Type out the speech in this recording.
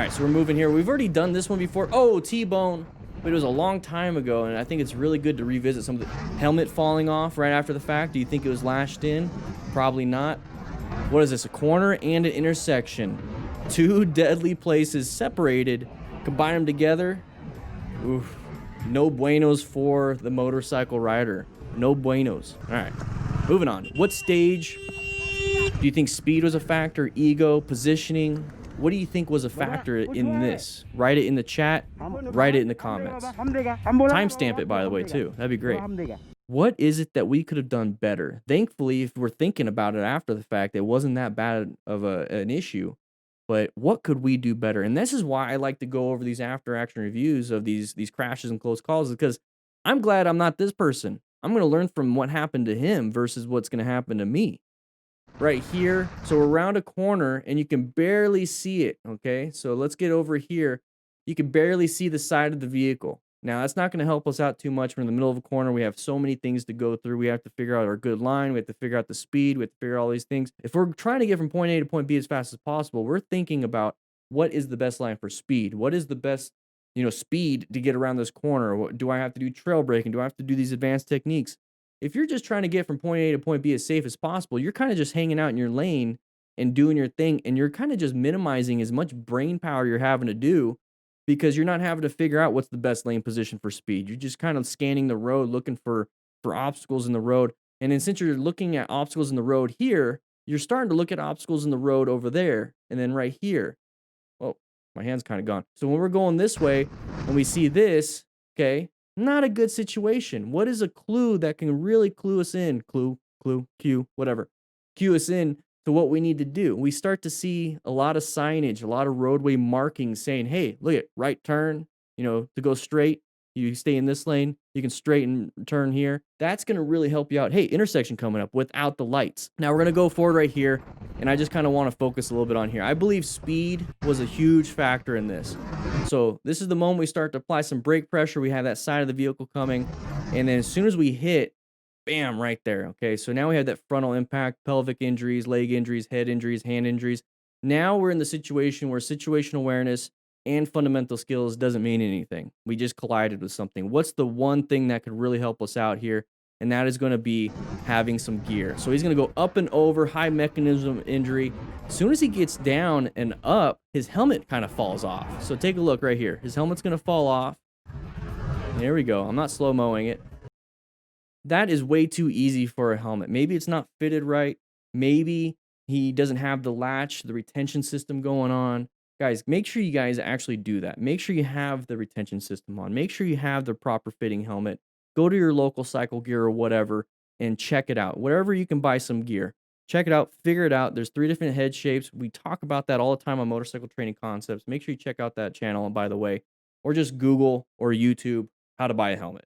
right, so we're moving here. We've already done this one before. Oh, T-bone. But it was a long time ago, and I think it's really good to revisit some of the helmet falling off right after the fact. Do you think it was lashed in? Probably not. What is this? A corner and an intersection. Two deadly places separated. Combine them together. Oof. No buenos for the motorcycle rider. No buenos. All right. Moving on. What stage do you think speed was a factor? Ego? Positioning? What do you think was a factor in this? Write it in the chat. Write it in the comments. Timestamp it, by the way, too. That'd be great. What is it that we could have done better? Thankfully, if we're thinking about it after the fact, it wasn't that bad of an issue. But what could we do better? And this is why I like to go over these after action reviews of these crashes and close calls, because I'm glad I'm not this person. I'm going to learn from what happened to him versus what's going to happen to me. Right here. So we're around a corner and you can barely see it. Okay. So let's get over here. You can barely see the side of the vehicle. Now that's not going to help us out too much. We're in the middle of a corner. We have so many things to go through. We have to figure out our good line. We have to figure out the speed. We have to figure out all these things. If we're trying to get from point A to point B as fast as possible, we're thinking about what is the best line for speed? What is the best, speed to get around this corner? Do I have to do trail braking? Do I have to do these advanced techniques? If you're just trying to get from point A to point B as safe as possible, you're kind of just hanging out in your lane and doing your thing, and you're kind of just minimizing as much brain power you're having to do because you're not having to figure out what's the best lane position for speed. You're just kind of scanning the road, looking for obstacles in the road. And then since you're looking at obstacles in the road here, you're starting to look at obstacles in the road over there and then right here. Oh, my hand's kind of gone. So when we're going this way and we see this, okay, not a good situation. What is a clue that can really clue us in? Clue, cue, whatever. Cue us in to what we need to do. We start to see a lot of signage, a lot of roadway markings saying, hey, look at right turn, to go straight. You stay in this lane, you can straighten turn here. That's going to really help you out. Hey, intersection coming up without the lights. Now we're going to go forward right here, and I just kind of want to focus a little bit on here. I believe speed was a huge factor in this. So this is the moment we start to apply some brake pressure. We have that side of the vehicle coming, and then as soon as we hit, bam, right there. Okay, so now we have that frontal impact, pelvic injuries, leg injuries, head injuries, hand injuries. Now we're in the situation where situational awareness and fundamental skills doesn't mean anything. We just collided with something. What's the one thing that could really help us out here? And that is going to be having some gear. So he's going to go up and over, high mechanism injury. As soon as he gets down and up, his helmet kind of falls off. So take a look right here. His helmet's going to fall off. There we go. I'm not slow-moing it. That is way too easy for a helmet. Maybe it's not fitted right. Maybe he doesn't have the latch, the retention system going on. Guys, make sure you guys actually do that. Make sure you have the retention system on. Make sure you have the proper fitting helmet. Go to your local cycle gear or whatever and check it out. Wherever you can buy some gear, check it out, figure it out. There's 3 different head shapes. We talk about that all the time on Motorcycle Training Concepts. Make sure you check out that channel, by the way, or just Google or YouTube how to buy a helmet.